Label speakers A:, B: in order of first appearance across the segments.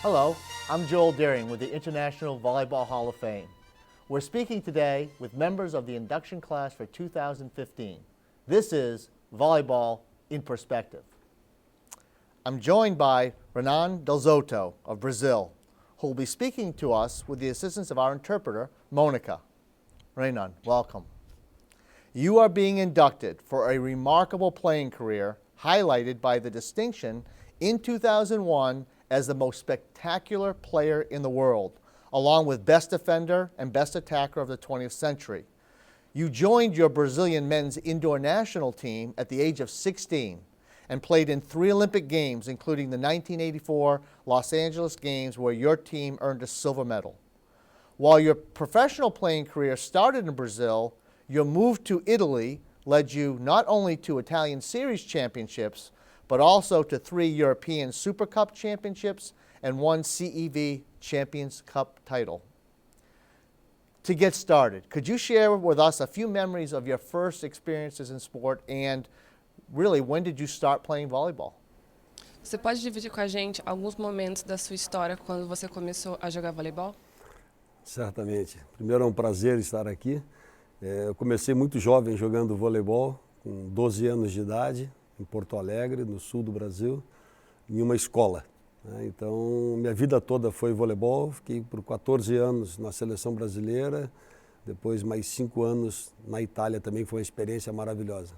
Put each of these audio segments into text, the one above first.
A: Hello, I'm Joel Deering with the International Volleyball Hall of Fame. We're speaking today with members of the induction class for 2015. This is Volleyball in Perspective. I'm joined by Renan Delzotto of Brazil, who will be speaking to us with the assistance of our interpreter, Monica. Renan, welcome. You are being inducted for a remarkable playing career highlighted by the distinction in 2001 as the most spectacular player in the world, along with Best Defender and Best Attacker of the 20th century. You joined your Brazilian men's indoor national team at the age of 16 and played in 3 Olympic Games, including the 1984 Los Angeles Games, where your team earned a silver medal. While your professional playing career started in Brazil, your move to Italy led you not only to Italian Series championships, but also to 3 European Super Cup championships and 1 CEV Champions Cup title. To get started, could you share with us a few memories of your first experiences in sport, and really, when did you start playing volleyball?
B: Você pode dividir com a gente alguns momentos da sua história quando você começou a jogar voleibol?
C: Certamente. Primeiro é um prazer estar aqui. Eu comecei muito jovem jogando voleibol, com 12 anos de idade, em Porto Alegre, no sul do Brasil, em uma escola. Então, minha vida toda foi voleibol. Fiquei por 14 anos na seleção brasileira, depois mais 5 anos na Itália também, foi uma experiência maravilhosa.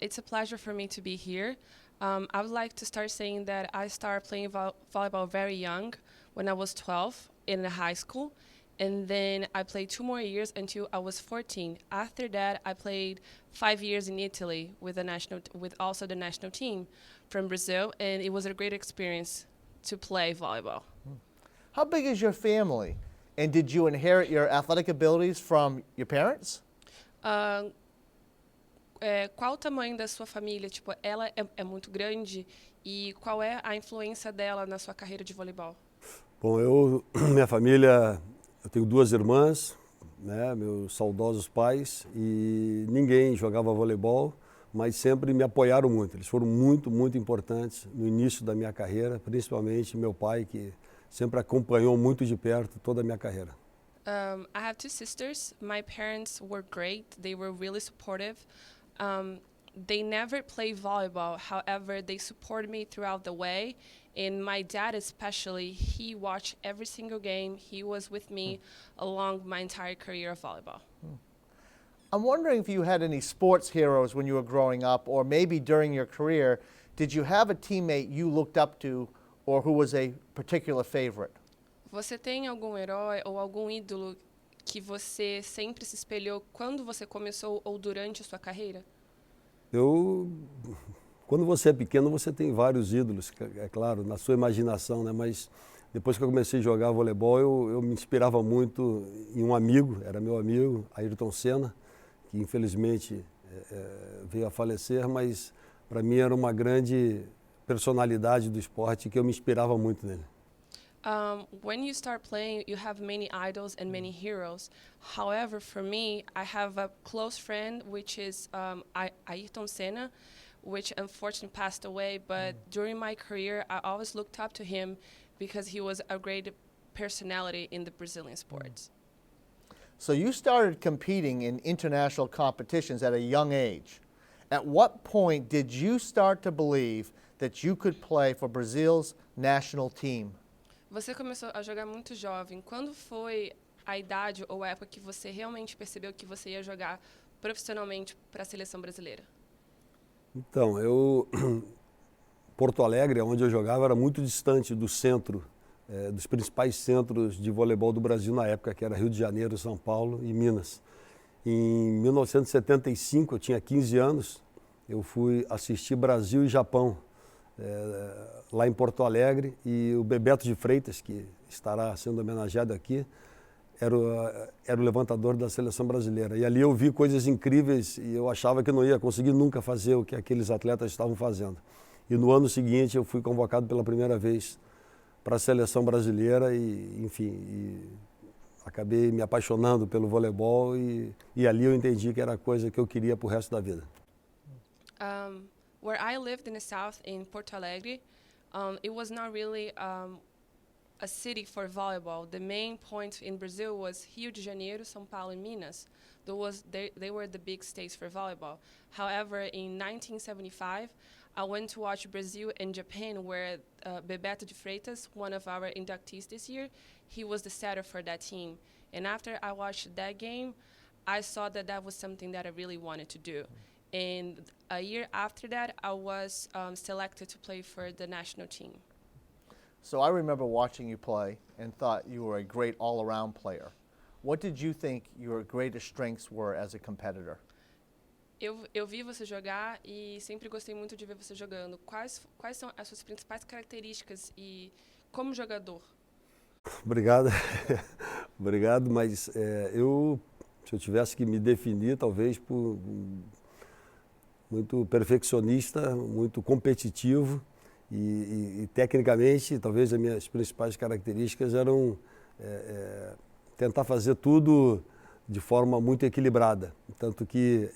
B: It's a pleasure for me to be here. I would like to start saying that I started playing volleyball very young, when I was 12 in high school. And then I played 2 more years until I was 14. After that, I played 5 years in Italy with also the national team from Brazil, and it was a great experience to play volleyball.
A: How big is your family? And did you inherit your athletic abilities from your parents?
B: Qual o tamanho da sua família? Tipo, ela é muito grande, e qual é a influência dela na sua carreira de voleibol?
C: Bom, minha família, eu tenho 2 irmãs, né, meus saudosos pais, e ninguém jogava voleibol, mas sempre me apoiaram muito. Eles foram muito, muito importantes no início da minha carreira, principalmente meu pai, que sempre acompanhou muito de perto toda a minha carreira.
B: I have 2 sisters. My parents were great. They were really supportive. They never played volleyball. However, they supported me throughout the way. And my dad especially, he watched every single game. He was with me along my entire career of volleyball.
A: I'm wondering if you had any sports heroes when you were growing up, or maybe during your career, did you have a teammate you looked up to or who was a particular favorite?
B: Você tem algum herói ou algum ídolo que você sempre se espelhou quando você começou ou durante a sua carreira?
C: Quando você é pequeno, você tem vários ídolos, é claro, na sua imaginação, né? Mas depois que eu comecei a jogar voleibol, eu me inspirava muito em um amigo, era meu amigo, Ayrton Senna, que infelizmente veio a falecer, mas para mim era uma grande personalidade do esporte que eu me inspirava muito nele.
B: When you start playing, you have many idols and many heroes. However, for me, I have a close friend, which is Ayrton Senna, which unfortunately passed away. But during my career, I always looked up to him because he was a great personality in the Brazilian sports.
A: So you started competing in international competitions at a young age. At what point did you start to believe that you could play for Brazil's national team?
B: Você começou a jogar muito jovem. Quando foi a idade ou a época que você realmente percebeu que você ia jogar profissionalmente para a seleção brasileira?
C: Então, Porto Alegre, onde eu jogava, era muito distante do centro, dos principais centros de voleibol do Brasil na época, que era Rio de Janeiro, São Paulo e Minas. Em 1975, eu tinha 15 anos, eu fui assistir Brasil e Japão, lá em Porto Alegre, e o Bebeto de Freitas, que estará sendo homenageado aqui, era o levantador da seleção brasileira. E ali eu vi coisas incríveis e eu achava que não ia conseguir nunca fazer o que aqueles atletas estavam fazendo. E no ano seguinte eu fui convocado pela primeira vez para a seleção brasileira e, enfim, acabei me apaixonando pelo voleibol e ali eu entendi que era a coisa que eu queria para o resto da vida.
B: Where I lived in the south in Porto Alegre, It was not really a city for volleyball. The main point in Brazil was Rio de Janeiro, São Paulo, and Minas. They were the big states for volleyball. However, in 1975, I went to watch Brazil and Japan, where Bebeto de Freitas, one of our inductees this year, he was the setter for that team. And after I watched that game, I saw that that was something that I really wanted to do. And a year after that, I was selected to play for the national team.
A: So I remember watching you play and thought you were a great all-around player. What did you think your greatest strengths were as a competitor?
B: Eu vi você jogar e sempre gostei muito de ver você jogando. Quais são as suas principais características e como jogador?
C: Obrigado, obrigado, mas se eu tivesse que me definir, talvez por muito perfeccionista, muito competitivo e tecnicamente, talvez as minhas principais características eram tentar fazer tudo de forma muito equilibrada, tanto que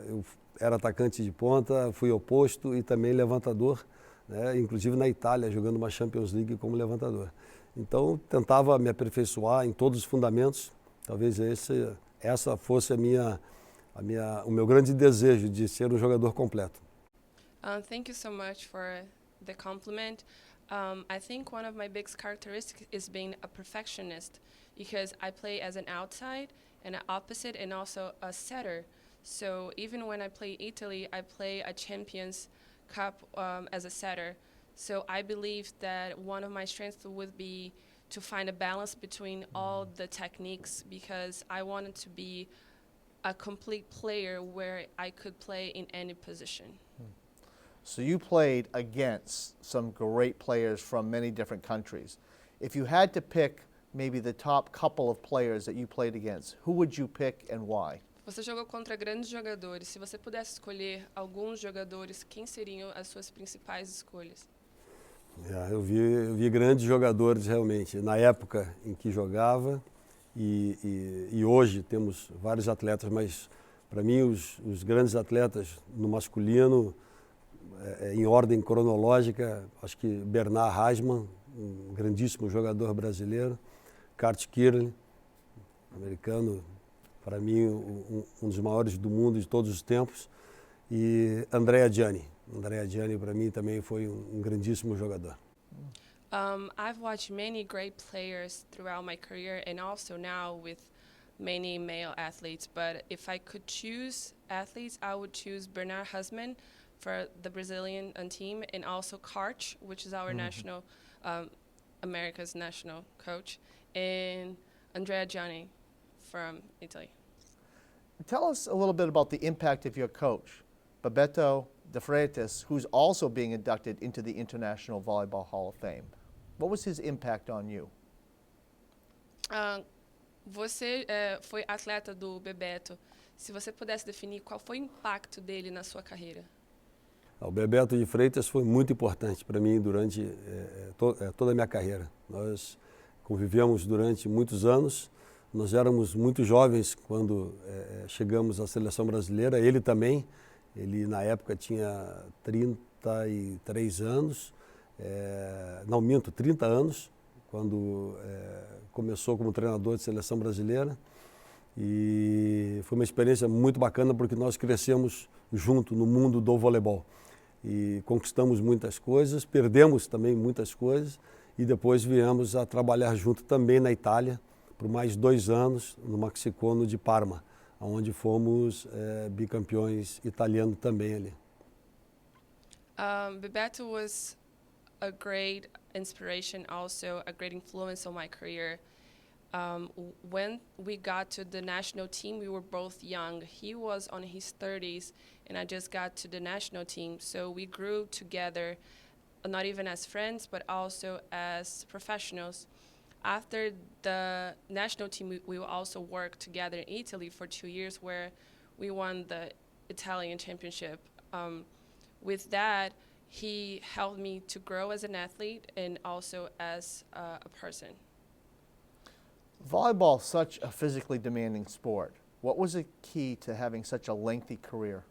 C: eu era atacante de ponta, fui oposto e também levantador, né, inclusive na Itália, jogando uma Champions League como levantador. Então, tentava me aperfeiçoar em todos os fundamentos. Talvez essa fosse o meu grande desejo de ser um jogador completo.
B: Thank you so much for the compliment. I think one of my biggest characteristics is being a perfectionist because I play as an outside and an opposite and also a setter. So even when I play Italy, I play a Champions Cup as a setter. So I believe that one of my strengths would be to find a balance between all the techniques because I wanted to be a complete player where I could play in any position.
A: So you played against some great players from many different countries. If you had to pick maybe the top couple of players that you played against, who would you pick and why?
B: Você jogou contra grandes jogadores. Se você pudesse escolher alguns jogadores, quem seriam as suas principais escolhas?
C: Eu vi grandes jogadores realmente na época em que jogava e hoje temos vários atletas, mas para mim os grandes atletas no masculino, em ordem cronológica, acho que Bernard Haasmann, um grandíssimo jogador brasileiro, Kurt Kierle, americano, para mim um dos maiores do mundo de todos os tempos, e Andrea Gianni. Andrea Gianni para mim também foi um grandíssimo jogador.
B: I've watched many great players throughout my career and also now with many male athletes, but if I could choose athletes, I would choose Bernard Haasmann for the Brazilian team and also Karch, which is our national, America's national coach, and Andrea Gianni from Italy.
A: Tell us a little bit about the impact of your coach, Bebeto de Freitas, who's also being inducted into the International Volleyball Hall of Fame. What was his impact on you?
B: Você foi atleta do Bebeto. Se você pudesse definir qual foi o impacto dele na sua carreira?
C: O Bebeto de Freitas foi muito importante para mim durante toda a minha carreira. Nós convivemos durante muitos anos. Nós éramos muito jovens quando chegamos à seleção brasileira. Ele também. Ele, na época, tinha 33 anos. Não, minto, 30 anos, quando começou como treinador de seleção brasileira. E foi uma experiência muito bacana porque nós crescemos junto no mundo do voleibol. E conquistamos muitas coisas, perdemos também muitas coisas e depois viemos a trabalhar junto também na Itália por mais 2 anos no Maxicono de Parma, onde fomos bicampeões italianos também ali.
B: Bebeto was a great inspiration, also a great influence on my career. When we got to the national team, we were both young. He was on his 30s, and I just got to the national team. So we grew together, not even as friends, but also as professionals. After the national team, we also worked together in Italy for 2 years, where we won the Italian championship. With that, he helped me to grow as an athlete and also as a person.
A: Volleyball is such a physically demanding sport. What was the key to having such a lengthy career?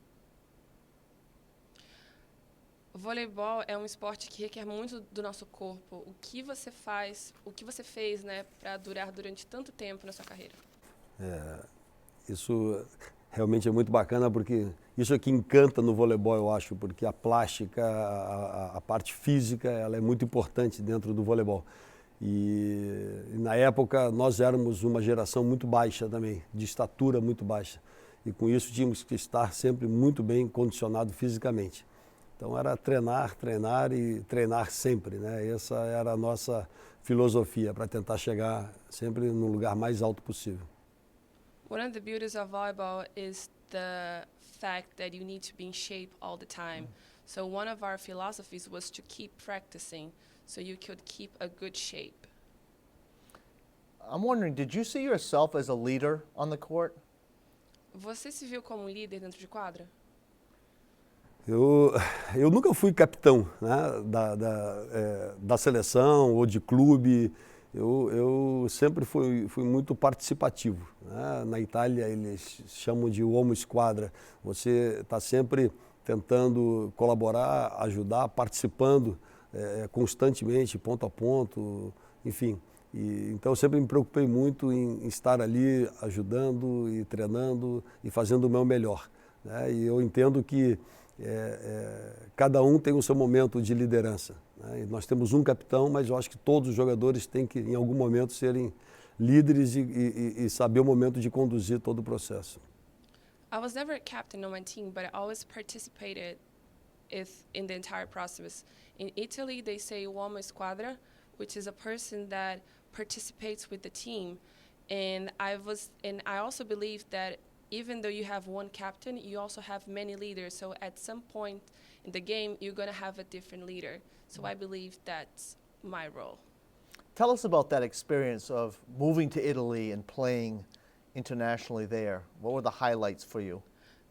B: O voleibol é um esporte que requer muito do nosso corpo. O que você faz, o que você fez, né, para durar durante tanto tempo na sua carreira?
C: Isso realmente é muito bacana porque isso é que encanta no voleibol, eu acho, porque a plástica, a parte física, ela é muito importante dentro do voleibol. E na época nós éramos uma geração muito baixa também, de estatura muito baixa. E com isso tínhamos que estar sempre muito bem condicionado fisicamente. Então era treinar, treinar e treinar sempre, né? Essa era a nossa filosofia para tentar chegar sempre no lugar mais alto possível.
B: One of the beauties of volleyball is the fact that you need to be in shape all the time. So one of our philosophies was to keep practicing so you could keep a good shape.
A: I'm wondering, did you see yourself as a leader on the court?
B: Você se viu como um líder dentro de quadra?
C: Eu nunca fui capitão, né, da seleção ou de clube. Eu sempre fui muito participativo, né? Na Itália eles chamam de uomo squadra. Você está sempre tentando colaborar, ajudar, participando constantemente, ponto a ponto, enfim. Então eu sempre me preocupei muito em estar ali ajudando e treinando e fazendo o meu melhor, né? E eu entendo que cada um tem o seu momento de liderança, né? E nós temos um capitão, mas eu acho que todos os jogadores têm que, em algum momento, serem líderes e saber o momento de conduzir todo o processo.
B: I was never a captain on my team, but I always participated in the entire process. In Italy, they say uomo squadra, which is a person that participates with the team. And I also believe that even though you have one captain, you also have many leaders. So at some point in the game, you're going to have a different leader. So I believe that's my role.
A: Tell us about that experience of moving to Italy and playing internationally there. What were the highlights for you?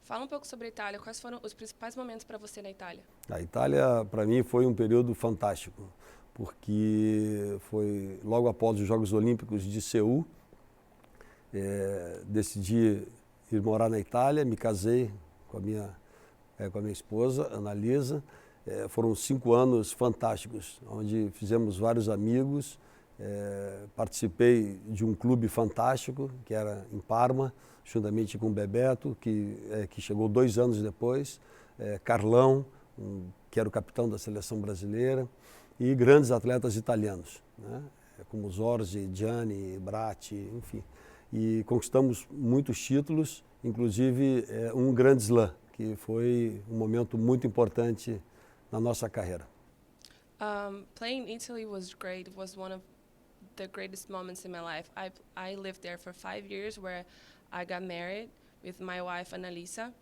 B: Fala pouco sobre a Itália. Quais foram os principais momentos para você na Itália?
C: A Itália, para mim, foi um período fantástico, porque foi logo após os Jogos Olímpicos de Seul. Decidi ir morar na Itália, me casei com a minha esposa, Annalisa. Foram 5 anos fantásticos, onde fizemos vários amigos. Participei de um clube fantástico, que era em Parma, juntamente com o Bebeto, que chegou 2 anos depois, Carlão, que era o capitão da seleção brasileira, e grandes atletas italianos, né? Como Zorzi, Gianni, Bratti, enfim. E conquistamos muitos títulos, inclusive um Grand Slam, que foi um momento muito importante na nossa carreira.
B: Playing in Italy was great. It was one of the greatest moments in my life. I lived there for 5 years, where I got married with my wife Annalisa,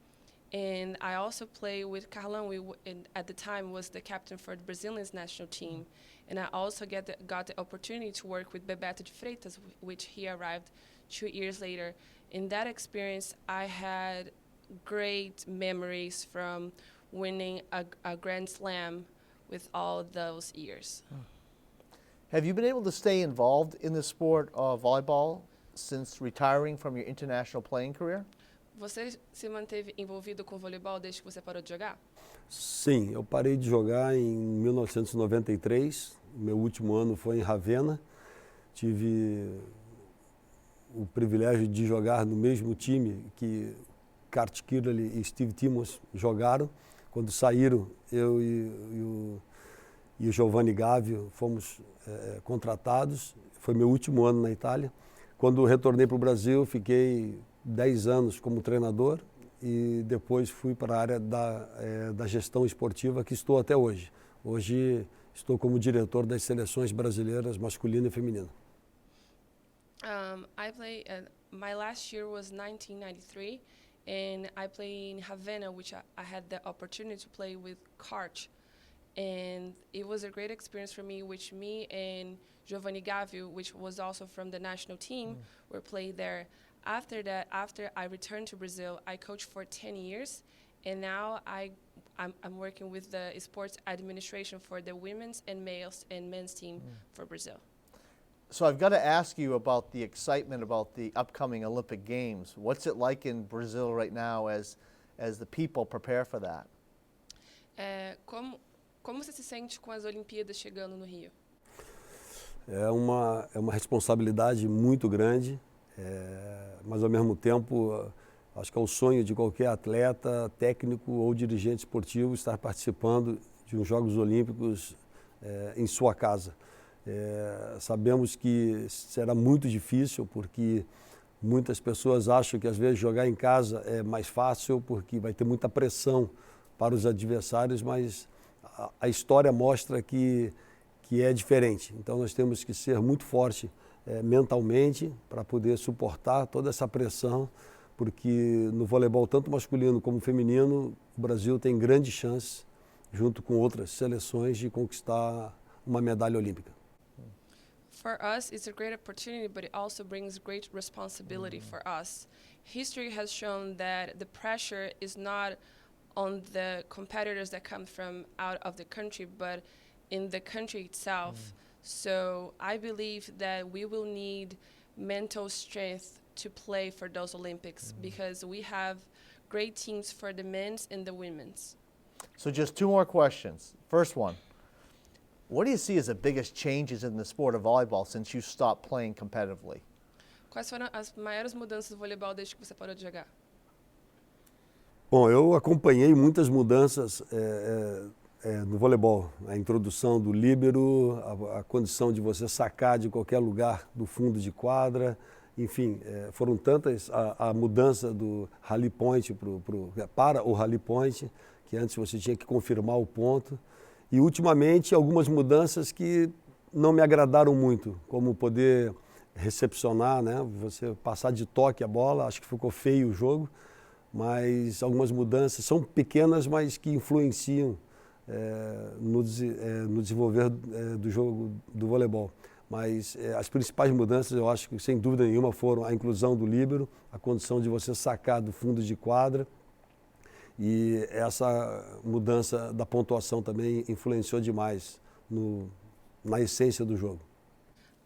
B: and I also played with Carlão. At the time was the captain for the Brazilian national team, and I also got the opportunity to work with Bebeto de Freitas, which he arrived 2 years later. In that experience, I had great memories from winning a Grand Slam with all those years.
A: Have you been able to stay involved in the sport of volleyball since retiring from your international playing career?
B: Você se manteve envolvido com voleibol desde que você parou de jogar?
C: Sim, eu parei de jogar em 1993. Meu último ano foi em Ravenna. Tive o privilégio de jogar no mesmo time que Kurt Kirley e Steve Timmons jogaram. Quando saíram, eu e o Giovanni Gavio fomos contratados. Foi meu último ano na Itália. Quando retornei para o Brasil, fiquei 10 anos como treinador e depois fui para a área da gestão esportiva, que estou até hoje. Hoje estou como diretor das seleções brasileiras masculina e feminina.
B: My last year was 1993, and I played in Havana, which I had the opportunity to play with Kurt. And it was a great experience for me, which me and Giovanni Gavio, which was also from the national team, were played there. After that, after I returned to Brazil, I coached for 10 years, and now I'm working with the sports administration for the women's and males and men's team for Brazil.
A: So I've got to ask you about the excitement about the upcoming Olympic Games. What's it like in Brazil right now as the people prepare for that?
B: Como você se sente com as Olimpíadas chegando no Rio?
C: É uma responsabilidade muito grande, mas ao mesmo tempo acho que é o sonho de qualquer atleta, técnico ou dirigente esportivo estar participando de uns Jogos Olímpicos em sua casa. Sabemos que será muito difícil porque muitas pessoas acham que às vezes jogar em casa é mais fácil porque vai ter muita pressão para os adversários, mas a história mostra que é diferente. Então nós temos que ser muito forte mentalmente para poder suportar toda essa pressão, porque no voleibol tanto masculino como feminino o Brasil tem grandes chances, junto com outras seleções, de conquistar uma medalha olímpica.
B: For us, it's a great opportunity, but it also brings great responsibility for us. History has shown that the pressure is not on the competitors that come from out of the country, but in the country itself. So I believe that we will need mental strength to play for those Olympics because we have great teams for the men's and the women's.
A: So just two more questions. First one, what do you see as the biggest changes in the sport of volleyball since you stopped playing competitively?
B: Quais foram as maiores mudanças do voleibol desde que você parou de jogar?
C: Bom, eu acompanhei muitas mudanças no voleibol. A introdução do líbero, a condição de você sacar de qualquer lugar do fundo de quadra, enfim, foram tantas a mudança do rally point para o rally point, que antes você tinha que confirmar o ponto. E ultimamente algumas mudanças que não me agradaram muito, como poder recepcionar, né? Você passar de toque a bola, acho que ficou feio o jogo, mas algumas mudanças são pequenas, mas que influenciam no desenvolver do jogo do voleibol. Mas as principais mudanças, eu acho que sem dúvida nenhuma, foram a inclusão do líbero, a condição de você sacar do fundo de quadra, e essa mudança da pontuação também influenciou demais na essência do jogo.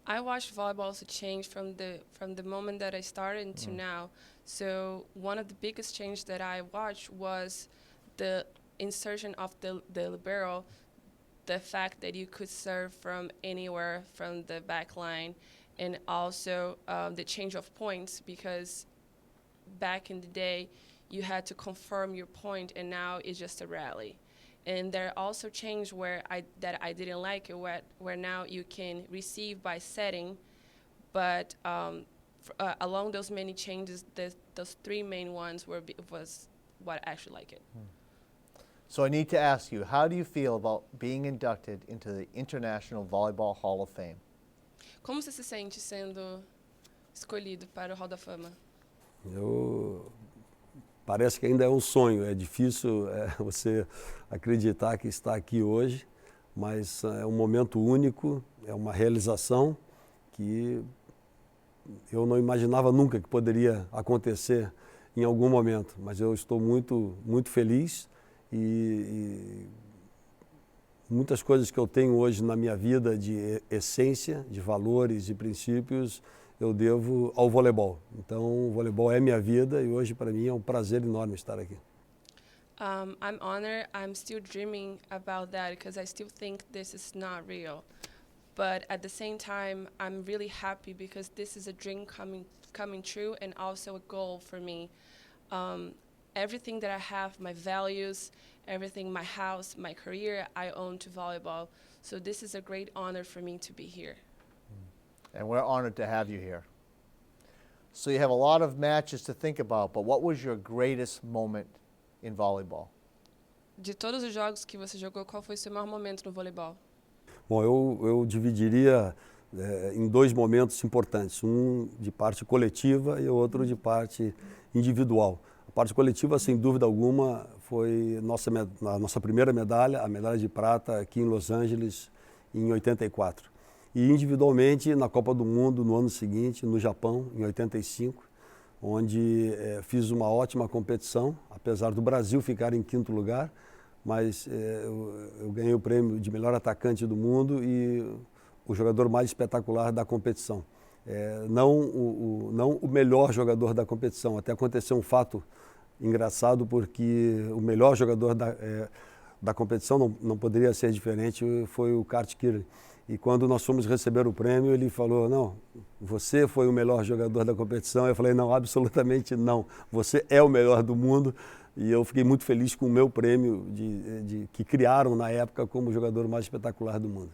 B: I watched volleyball also change from the moment that I started until now. So one of the biggest changes that I watched was the insertion of the libero, the fact that you could serve from anywhere from the back line, and also the change of points, because back in the day you had to confirm your point and now it's just a rally. And there also changed that I didn't like it, where now you can receive by setting, but along those many changes, those three main ones was what I actually like it.
A: So I need to ask you, how do you feel about being inducted into the International Volleyball Hall of Fame?
B: Como você se sente sendo escolhido para o Hall da Fama?
C: Parece que ainda é um sonho, é difícil você acreditar que está aqui hoje, mas é um momento único, é uma realização que eu não imaginava nunca que poderia acontecer em algum momento, mas eu estou muito, muito feliz e muitas coisas que eu tenho hoje na minha vida de essência, de valores e princípios, eu devo ao voleibol. Então, o voleibol é minha vida e hoje para mim é um prazer enorme estar aqui.
B: I'm honored. I'm still dreaming about that because I still think this is not real. But at the same time, I'm really happy because this is a dream coming true and also a goal for me. Everything that I have, my values, everything, my house, my career, I own to volleyball. So this is a great honor for me to be here.
A: And we're honored to have you here. So you have a lot of matches to think about, but what was your greatest moment in volleyball?
B: De todos os jogos que você jogou, qual foi o seu maior momento no voleibol?
C: Bom, eu dividiria em dois momentos importantes, um de parte coletiva e outro de parte individual. A parte coletiva, sem dúvida alguma, foi a nossa primeira medalha, a medalha de prata aqui em Los Angeles, em 84. E individualmente na Copa do Mundo no ano seguinte, no Japão, em 85, onde fiz uma ótima competição, apesar do Brasil ficar em quinto lugar, mas eu ganhei o prêmio de melhor atacante do mundo e o jogador mais espetacular da competição. Não o melhor jogador da competição, até aconteceu um fato engraçado porque o melhor jogador da competição, não poderia ser diferente, foi o Kurt Kirley. E quando nós fomos receber o prêmio, ele falou, não, você foi o melhor jogador da competição. Eu falei, não, absolutamente não, você é o melhor do mundo. E eu fiquei muito feliz com o meu prêmio que criaram na época como o jogador mais espetacular do mundo.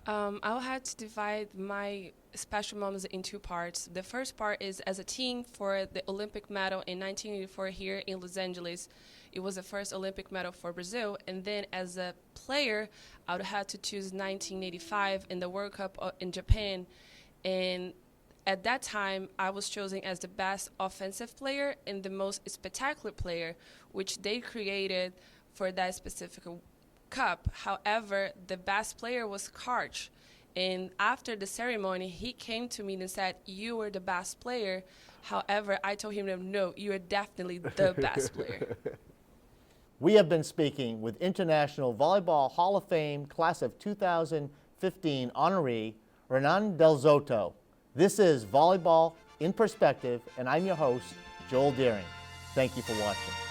B: I'll have to divide my special moments in two parts. The first part is as a team for the Olympic medal in 1984 here in Los Angeles. It was the first Olympic medal for Brazil. And then as a player, I would have to choose 1985 in the World Cup in Japan. And at that time, I was chosen as the best offensive player and the most spectacular player, which they created for that specific cup. However, the best player was Karch. And after the ceremony, he came to me and said, you were the best player. However, I told him, no, you are definitely the best player.
A: We have been speaking with International Volleyball Hall of Fame Class of 2015 honoree, Renan Del Zotto. This is Volleyball in Perspective, and I'm your host, Joel Deering. Thank you for watching.